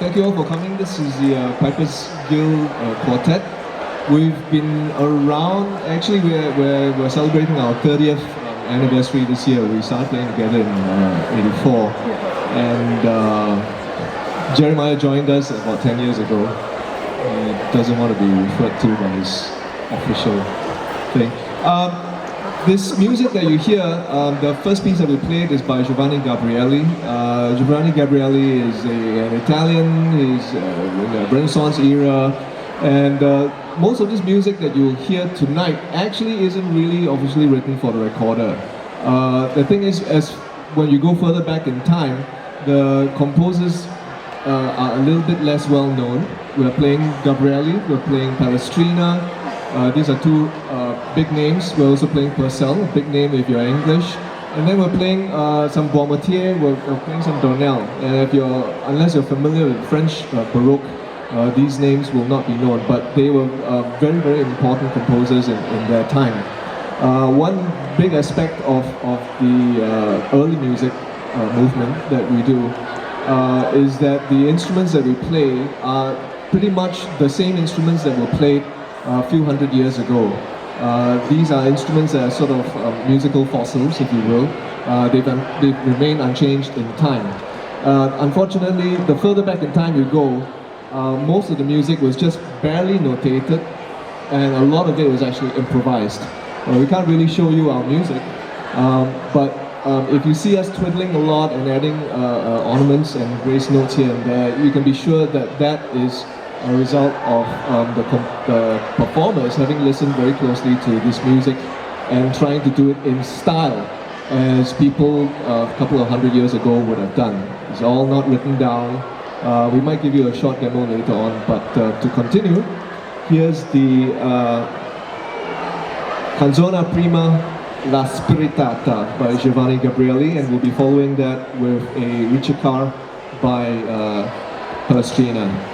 thank you all for coming. This is the Pipers Guild Quartet. We've been around, actually we're celebrating our 30th anniversary this year. We started playing together in 84. And Jeremiah joined us about 10 years ago. He doesn't want to be referred to by his official thing. This music that you hear, the first piece that we played is by Giovanni Gabrieli. Giovanni Gabrieli is an Italian, he's in the Renaissance era, and most of this music that you'll hear tonight actually isn't really officially written for the recorder. The thing is, as when you go further back in time, the composers are a little bit less well known. We're playing Gabrieli, we're playing Palestrina. These are two big names. We're also playing Purcell, a big name if you're English. And then we're playing some Bourmetier, we're playing some Dornel. And unless you're familiar with French Baroque, these names will not be known, but they were very, very important composers in their time. One big aspect of the early music movement that we do is that the instruments that we play are pretty much the same instruments that were played a few hundred years ago. These are instruments that are sort of musical fossils, if you will. They've remained unchanged in time. Unfortunately, the further back in time you go, most of the music was just barely notated, and a lot of it was actually improvised. We can't really show you our music, but if you see us twiddling a lot and adding ornaments and grace notes here and there, you can be sure that that is a result of the performers having listened very closely to this music and trying to do it in style as people a couple of hundred years ago would have done. It's all not written down. We might give you a short demo later on, but to continue, here's the Canzon Prima, La Spiritata by Giovanni Gabrieli, and we'll be following that with a Ricercar by Palestrina.